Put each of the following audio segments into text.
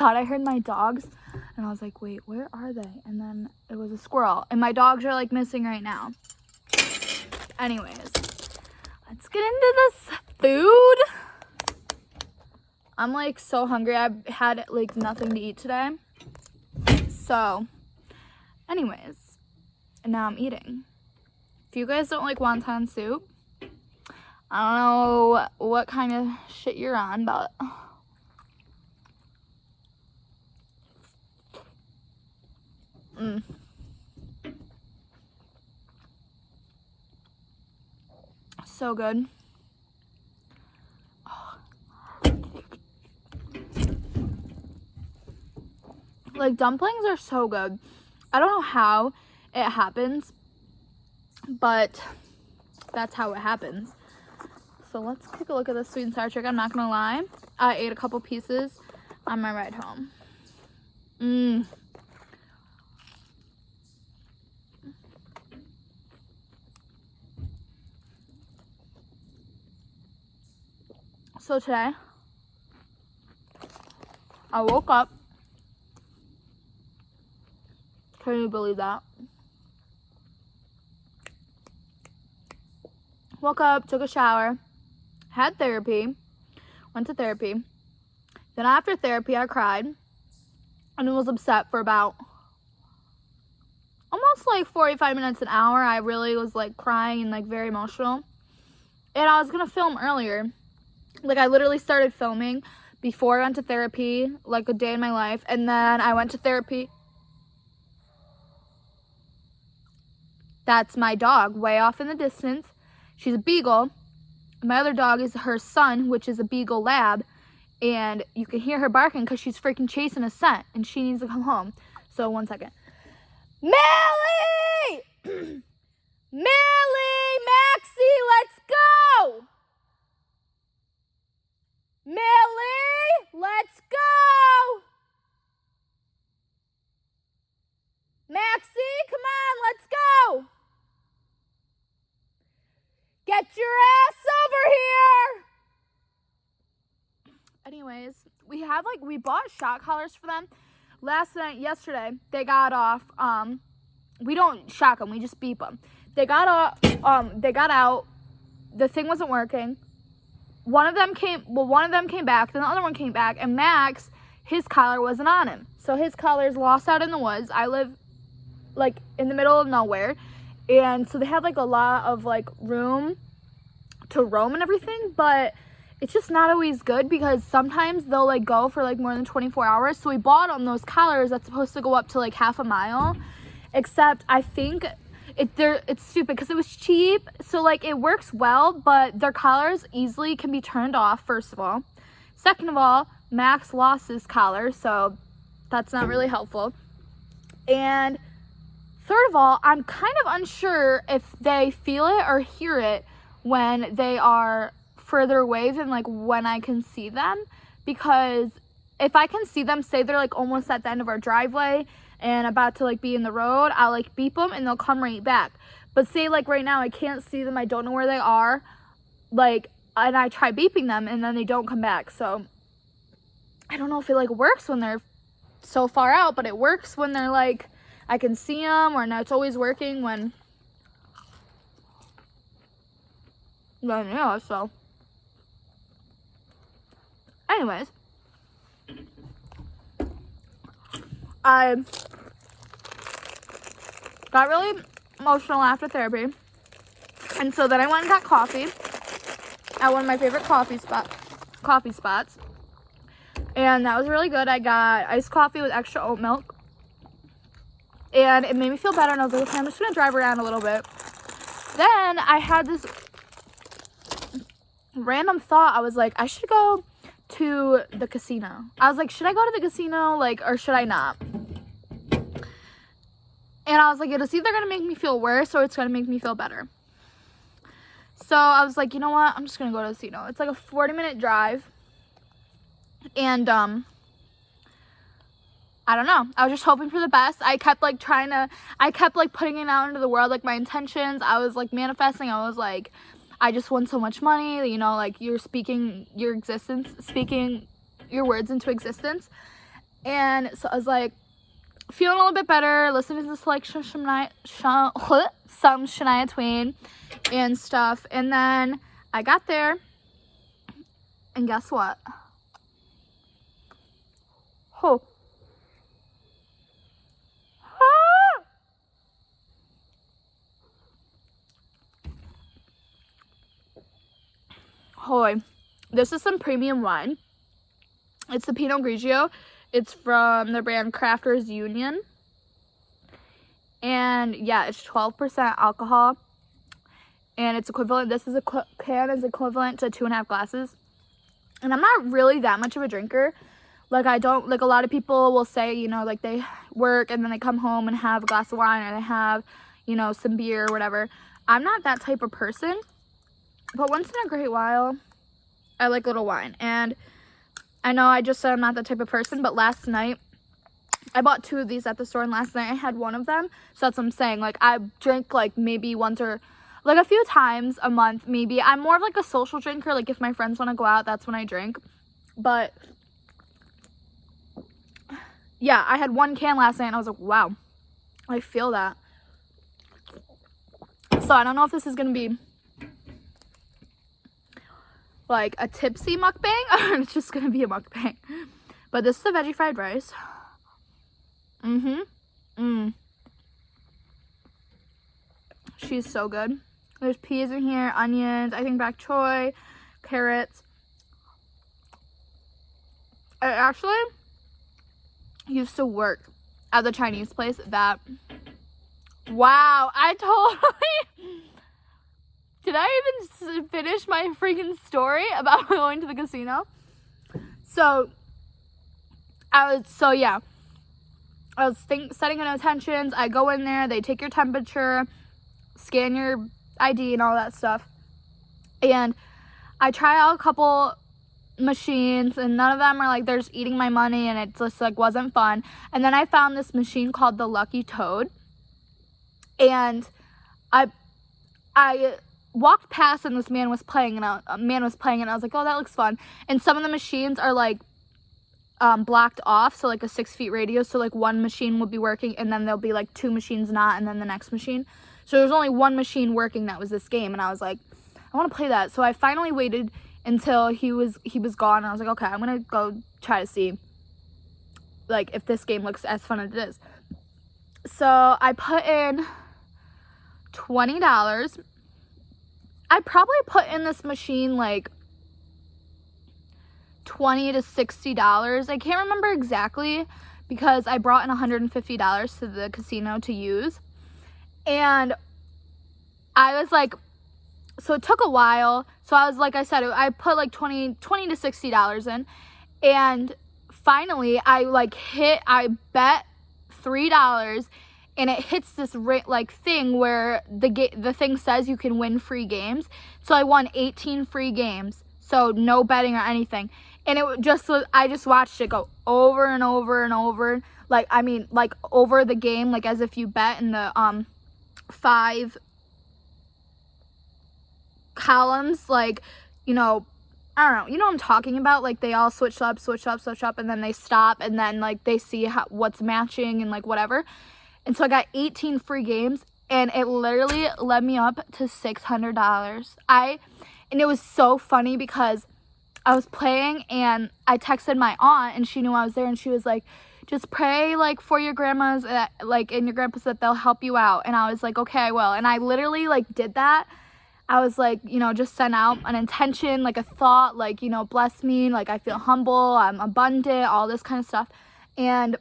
thought I heard my dogs, and I was like, wait, where are they? And then it was a squirrel, and my dogs are like missing right now. Anyways, let's get into this food. I'm like so hungry. I've had like nothing to eat today. So, anyways, and now I'm eating. If you guys don't like wonton soup, I don't know what kind of shit you're on, but so good. Like, dumplings are so good. I don't know how it happens, but that's how it happens. So let's take a look at this sweet and sour chicken. I'm not gonna lie, I ate a couple pieces on my ride home. So today, I woke up. Can you believe that? Woke up, took a shower, had therapy, went to therapy. Then after therapy, I cried and was upset for about almost like 45 minutes, an hour. I really was like crying and like very emotional. And I was gonna film earlier. Like, I literally started filming before I went to therapy, like a day in my life. And then I went to therapy. That's my dog way off in the distance. She's a beagle. My other dog is her son, which is a beagle lab. And you can hear her barking because she's freaking chasing a scent. And she needs to come home. So, 1 second. Millie! Millie! Maxie, let's go! Millie, let's go! Maxie, come on, let's go! Get your ass over here! Anyways, we bought shock collars for them. Yesterday, they got off, we don't shock them, we just beep them. They got out, the thing wasn't working. One of them came back, then the other one came back, and Max, his collar wasn't on him. So his collar's lost out in the woods. I live, like, in the middle of nowhere, and so they have, like, a lot of, like, room to roam and everything, but it's just not always good because sometimes they'll, like, go for, like, more than 24 hours. So we bought them those collars that's supposed to go up to, like, half a mile, except I think it's stupid because it was cheap, so like it works well, but their collars easily can be turned off, first of all. Second of all, Max lost his collar, so that's not really helpful. And third of all, I'm kind of unsure if they feel it or hear it when they are further away than like when I can see them, because if I can see them, say they're like almost at the end of our driveway and about to like be in the road, I'll like beep them and they'll come right back. But say like right now I can't see them, I don't know where they are, like, and I try beeping them and then they don't come back. So I don't know if it like works when they're so far out, but it works when they're like I can see them, or now it's always working when yeah. So anyways, I got really emotional after therapy, and so then I went and got coffee at one of my favorite coffee spots, and that was really good. I got iced coffee with extra oat milk, and it made me feel better, and I was like, okay, I'm just gonna drive around a little bit. Then I had this random thought. I was like, I should go to the casino. I was like, should I go to the casino, like, or should I not? And I was like, it's either gonna make me feel worse or it's gonna make me feel better. So I was like, you know what, I'm just gonna go to the casino. It's like a 40-minute drive, and I don't know, I was just hoping for the best. I kept like putting it out into the world, like my intentions. I was like manifesting. I was like, I just won so much money, like you're speaking your words into existence. And so I was like, feeling a little bit better, listening to this like some Shania Twain and stuff. And then I got there, and guess what? Oh. Ah! Hoy, this is some premium wine. It's the Pinot Grigio. It's from the brand Crafters Union. And yeah, it's 12% alcohol. And it's equivalent, this is a can is equivalent to 2.5 glasses. And I'm not really that much of a drinker. Like, I don't, like, a lot of people will say, you know, like, they work and then they come home and have a glass of wine, or they have, you know, some beer or whatever. I'm not that type of person. But once in a great while, I like a little wine. And I know I just said I'm not that type of person, but last night, I bought 2 of these at the store, and last night I had 1 of them. So that's what I'm saying. Like, I drink, like, maybe once or, like, a few times a month, maybe. I'm more of, like, a social drinker. Like, if my friends want to go out, that's when I drink. But yeah, I had 1 can last night, and I was like, wow, I feel that. So I don't know if this is going to be like a tipsy mukbang, or it's just gonna be a mukbang. But this is the veggie fried rice. She's so good. There's peas in here, onions, I think bok choy, carrots. I actually used to work at the Chinese place that, wow, I totally did I even finish my freaking story about going to the casino? So I was setting intentions. I go in there, they take your temperature, scan your ID and all that stuff. And I try out a couple machines, and none of them are like, they're just eating my money, and it just like wasn't fun. And then I found this machine called the Lucky Toad. And I walked past, and this man was playing, and I was like, oh, that looks fun. And some of the machines are like blocked off, so like a 6 feet radius, so like one machine will be working, and then there'll be like 2 machines not, and then the next machine. So there's only 1 machine working. That was this game, and I was like, I want to play that. So I finally waited until he was gone, and I was like, okay, I'm gonna go try to see like if this game looks as fun as it is. So I put in $20. I probably put in this machine like $20 to $60. I can't remember exactly, because I brought in $150 to the casino to use. And I was like, so it took a while. So I was, like I said, I put like $20 to $60 in. And finally I bet $3, and it hits this like thing where the thing says you can win free games. So I won 18 free games, so no betting or anything. And it just was, I just watched it go over and over and over, like, I mean, like over the game, like as if you bet in the 5 columns, like, you know, I don't know, you know what I'm talking about? Like, they all switch up, and then they stop, and then like they see what's matching and like whatever. And so I got 18 free games, and it literally led me up to $600. And it was so funny because I was playing, and I texted my aunt, and she knew I was there, and she was like, just pray like for your grandmas, like, and your grandpas, that they'll help you out. And I was like, okay, I will. And I literally like did that. I was like, you know, just sent out an intention, like a thought, like, you know, bless me, like I feel humble, I'm abundant, all this kind of stuff. And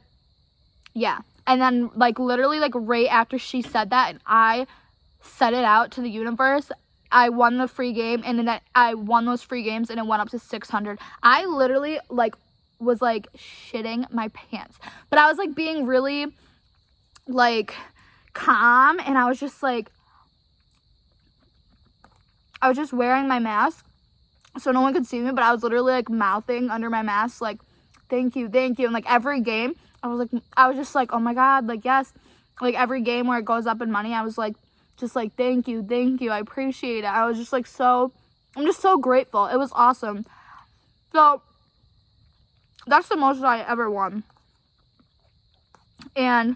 yeah. And then, like, literally, like, right after she said that, and I said it out to the universe, I won the free game, and then I won those free games, and it went up to $600. I literally, like, was, like, shitting my pants. But I was, like, being really, like, calm, and I was just, like, I was just wearing my mask, so no one could see me, but I was literally, like, mouthing under my mask, like, thank you, and, like, every game, I was just like, oh my God, like, yes. Like, every game where it goes up in money, I was like, just like, thank you, I appreciate it. I was just like, I'm just so grateful. It was awesome. So, that's the most I ever won. And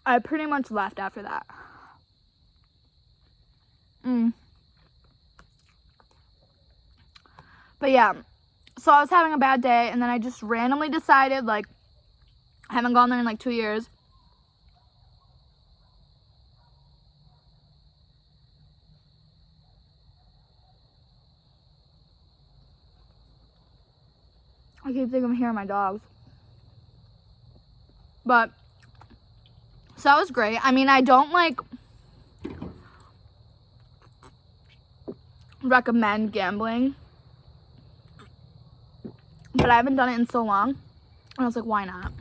I pretty much left after that. But yeah, so I was having a bad day, and then I just randomly decided, like, I haven't gone there in like 2 years. I keep thinking I'm hearing my dogs. But, so that was great. I mean, I don't, like, recommend gambling. But I haven't done it in so long. And I was like, why not?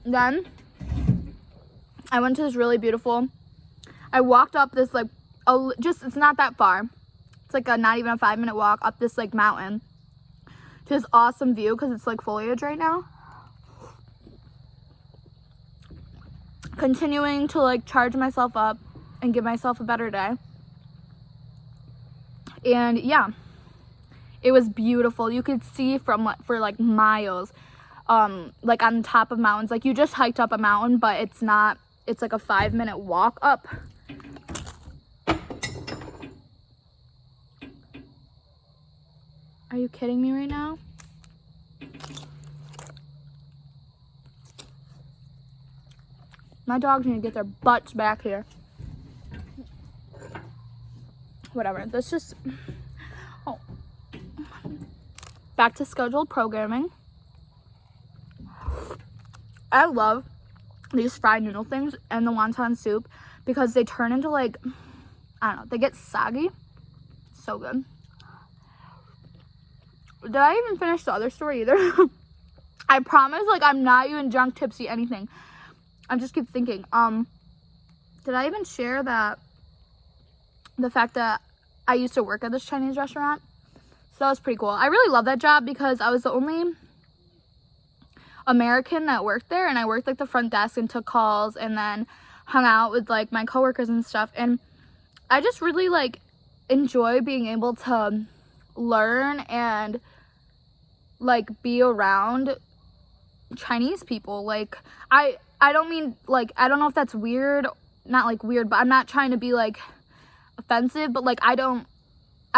Then, I went to this really beautiful, I walked up this, like, it's not that far. It's like not even a 5-minute walk up this, like, mountain to this awesome view because it's, like, foliage right now. Continuing to, like, charge myself up and give myself a better day. And yeah, it was beautiful. You could see for like miles, like on the top of mountains. Like, you just hiked up a mountain, but it's not, it's like a 5-minute walk up. Are you kidding me right now? My dogs need to get their butts back here. Whatever. Let's just... Oh. Back to scheduled programming. I love these fried noodle things and the wonton soup because they turn into, like, I don't know, they get soggy. So good. Did I even finish the other story either? I promise, like, I'm not even drunk, tipsy, anything. I just keep thinking, did I even share that, the fact that I used to work at this Chinese restaurant? So that was pretty cool. I really love that job because I was the only American that worked there, and I worked, like, the front desk and took calls and then hung out with, like, my coworkers and stuff. And I just really, like, enjoy being able to learn and, like, be around Chinese people. Like, I don't mean, like, I don't know if that's weird, not, like, weird, but I'm not trying to be, like, offensive, but, like, I'm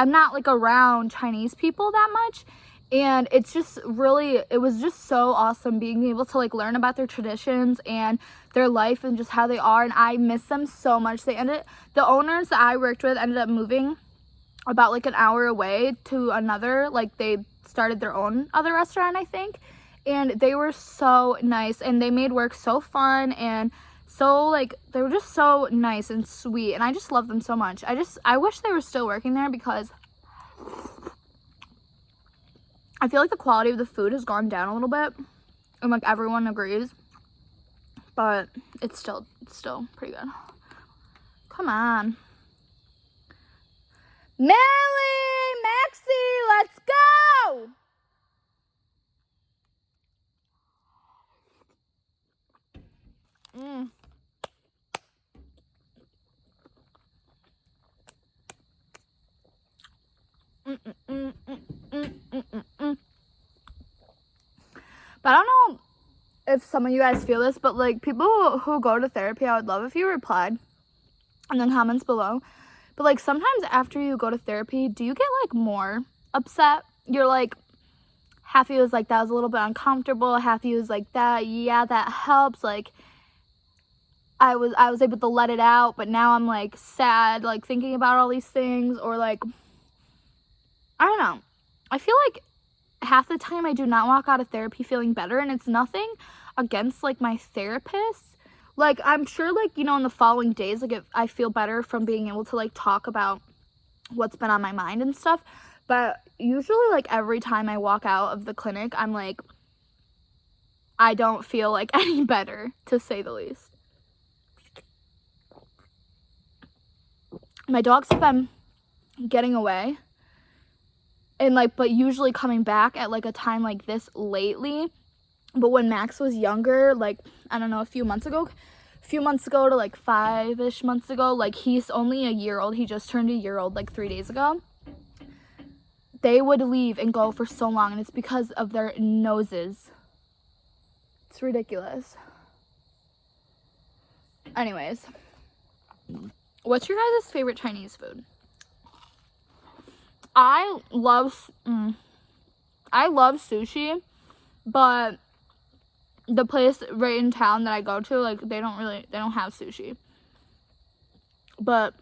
not, like, around Chinese people that much. And it's just really, it was just so awesome being able to, like, learn about their traditions and their life and just how they are. And I miss them so much. The owners that I worked with ended up moving about, like, an hour away to another, like, they started their own other restaurant, I think. And they were so nice, and they made work so fun, and so, like, they were just so nice and sweet, and I just love them so much. I wish they were still working there because I feel like the quality of the food has gone down a little bit, and, like, everyone agrees, but it's still pretty good. Come on. Melly! Maxie! Let's go! But I don't know if some of you guys feel this, but, like, people who go to therapy, I would love if you replied in the comments below. But, like, sometimes after you go to therapy, do you get, like, more upset? You're like, half of you is like, that was a little bit uncomfortable, half of you is like, that, yeah, that helps, like, I was able to let it out, but now I'm, like, sad, like, thinking about all these things, or, like, I don't know. I feel like half the time I do not walk out of therapy feeling better, and it's nothing against, like, my therapist. Like, I'm sure, like, you know, in the following days, like, I feel better from being able to, like, talk about what's been on my mind and stuff, but usually, like, every time I walk out of the clinic, I'm like, I don't feel, like, any better, to say the least. My dogs have been getting away, and, like, but usually coming back at, like, a time like this lately. But when Max was younger, like, I don't know, a few months ago to, like, 5-ish months ago, like, he's only a year old. He just turned a year old, like, 3 days ago. they would leave and go for so long, and it's because of their noses. It's ridiculous. Anyways, what's your guys' favorite Chinese food? I love sushi, but the place right in town that I go to, like, they don't have sushi. But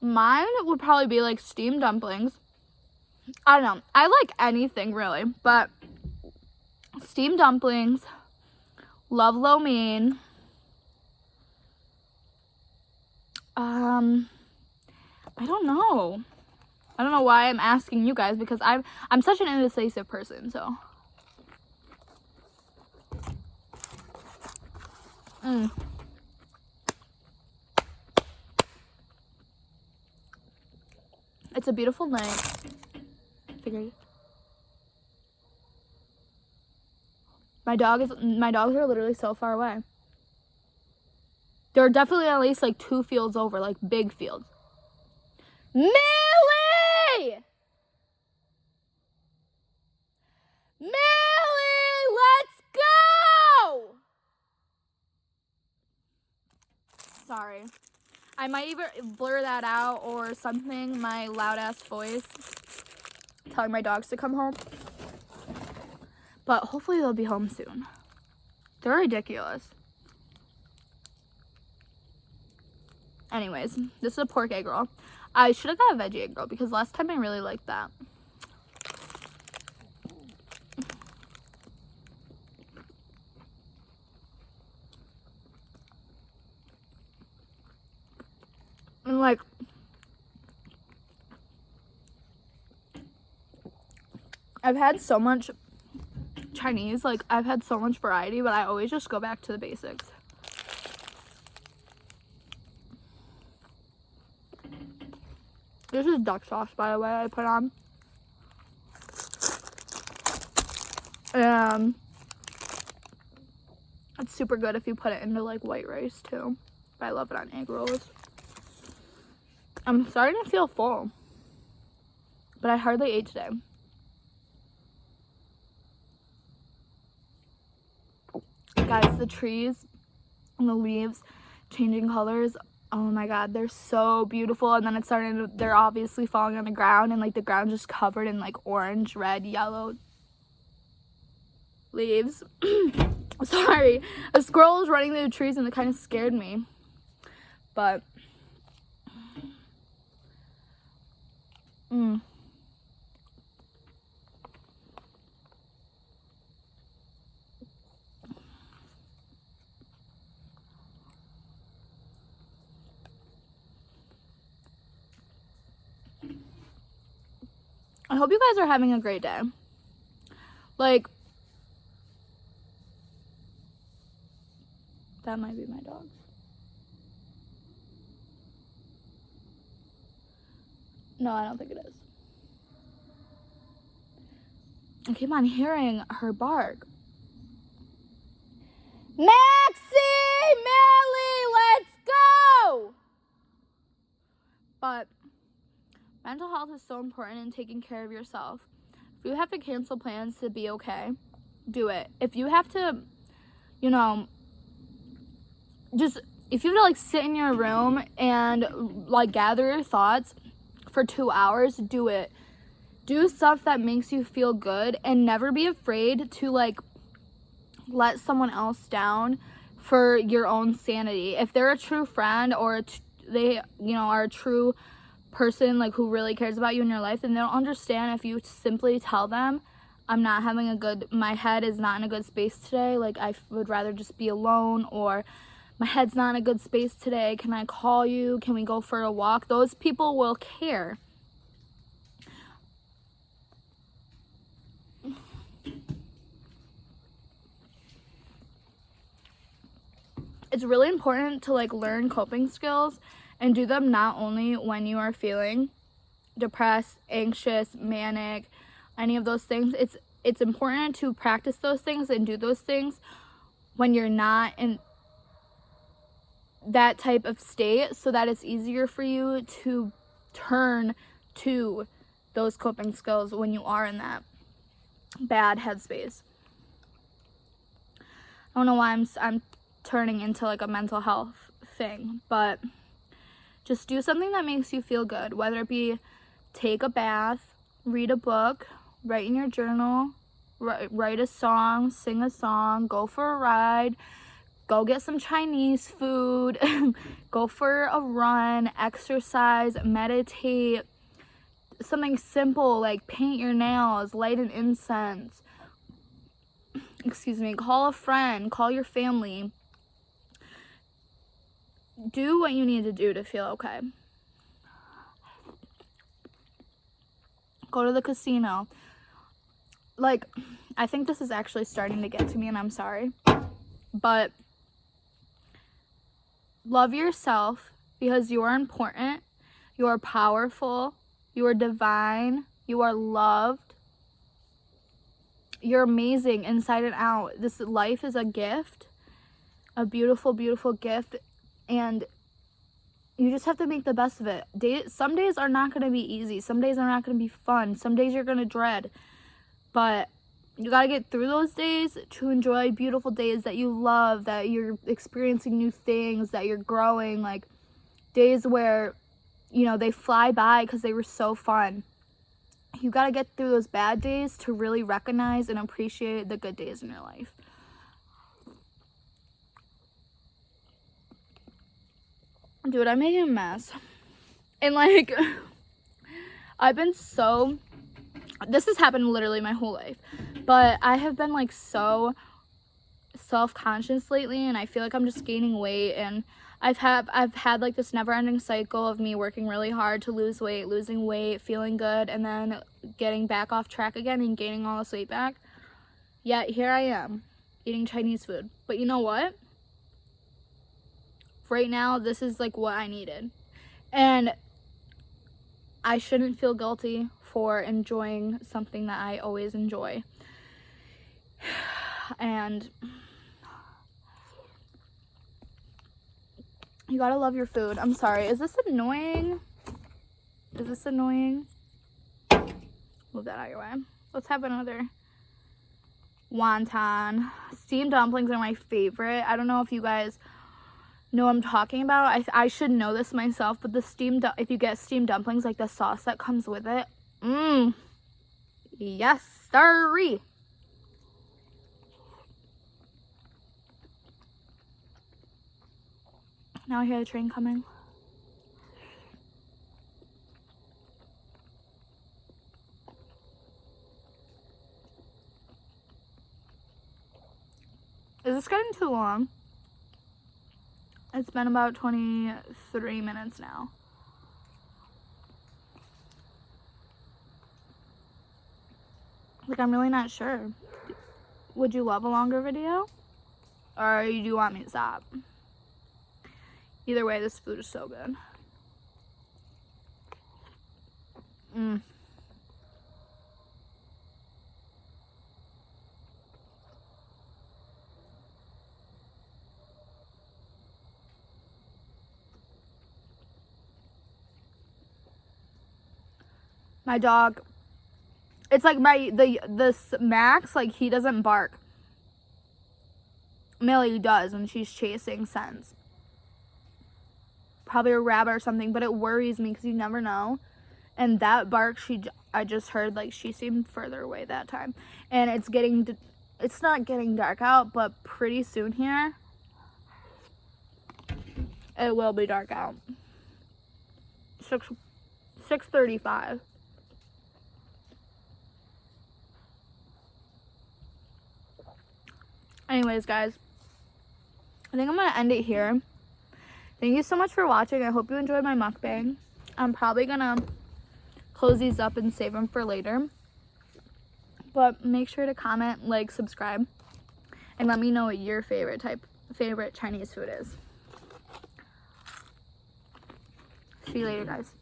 mine would probably be like steamed dumplings. I don't know. I like anything really, but steamed dumplings, love lo mein. I don't know. I don't know why I'm asking you guys, because I'm such an indecisive person, so. It's a beautiful night. Figured. My dogs are literally so far away. They're definitely at least like 2 fields over, like big fields. Millie! Millie, let's go! Sorry. I might either blur that out or something, my loud ass voice telling my dogs to come home. But hopefully they'll be home soon. They're ridiculous. Anyways, this is a pork egg roll. I should have got a veggie egg roll because last time I really liked that. And like, I've had so much Chinese, like I've had so much variety, but I always just go back to the basics. This is duck sauce, by the way, I put on. It's super good if you put it into like white rice too. But I love it on egg rolls. I'm starting to feel full, but I hardly ate today. Guys, the trees and the leaves changing colors, oh my god, they're so beautiful. And then they're obviously falling on the ground, and like the ground just covered in like orange, red, yellow leaves. Sorry, a squirrel was running through the trees and it kind of scared me, but I hope you guys are having a great day. Like, that might be my dog. No, I don't think it is. I keep on hearing her bark. Maxie! Melly, let's go! But mental health is so important in taking care of yourself. If you have to cancel plans to be okay, do it. If you have to, if you have to like sit in your room and like gather your thoughts for 2 hours, do it. Do stuff that makes you feel good, and never be afraid to like let someone else down for your own sanity. If they're a true friend or they are a true person like who really cares about you in your life, then they'll understand if you simply tell them, my head is not in a good space today, like I would rather just be alone, or my head's not in a good space today, can I call you, can we go for a walk? Those people will care. It's really important to like learn coping skills and do them not only when you are feeling depressed, anxious, manic, any of those things. It's important to practice those things and do those things when you're not that type of state so that it's easier for you to turn to those coping skills when you are in that bad headspace. I don't know why I'm turning into like a mental health thing, but just do something that makes you feel good, whether it be take a bath, read a book, write in your journal, write a song, sing a song, go for a ride, go get some Chinese food, go for a run, exercise, meditate, something simple like paint your nails, light an incense, call a friend, call your family. Do what you need to do to feel okay. Go to the casino. Like, I think this is actually starting to get to me, and I'm sorry. But love yourself because you are important. You are powerful. You are divine. You are loved. You're amazing inside and out. This life is a gift. A beautiful, beautiful gift. And you just have to make the best of it. Some days are not going to be easy. Some days are not going to be fun. Some days you're going to dread. But you got to get through those days to enjoy beautiful days that you love, that you're experiencing new things, that you're growing. Like days where, you know, they fly by because they were so fun. You got to get through those bad days to really recognize and appreciate the good days in your life. Dude, I'm making a mess. And like, this has happened literally my whole life. But I have been like so self-conscious lately, and I feel like I'm just gaining weight, and I've had like this never-ending cycle of me working really hard to lose weight, losing weight, feeling good, and then getting back off track again and gaining all this weight back. Yet here I am, eating Chinese food. But you know what? Right now, this is like what I needed. And I shouldn't feel guilty for enjoying something that I always enjoy. And you gotta love your food. I'm sorry. Is this annoying? Move that out of your way. Let's have another wonton. Steamed dumplings are my favorite. I don't know if you guys know what I'm talking about. I should know this myself, but if you get steamed dumplings, like the sauce that comes with it, yes sirree. Now I hear the train coming. Is this getting too long? It's been about 23 minutes now. Like, I'm really not sure. Would you love a longer video? Or do you want me to stop? Either way, this food is so good. My dog, it's like this Max, like he doesn't bark. Millie does when she's chasing scents. Probably a rabbit or something, but it worries me because you never know. And that bark I just heard, like she seemed further away that time. And it's not getting dark out, but pretty soon here, it will be dark out. 6:35. Anyways, guys, I think I'm going to end it here. Thank you so much for watching. I hope you enjoyed my mukbang. I'm probably going to close these up and save them for later. But make sure to comment, like, subscribe, and let me know what your favorite Chinese food is. See you later, guys.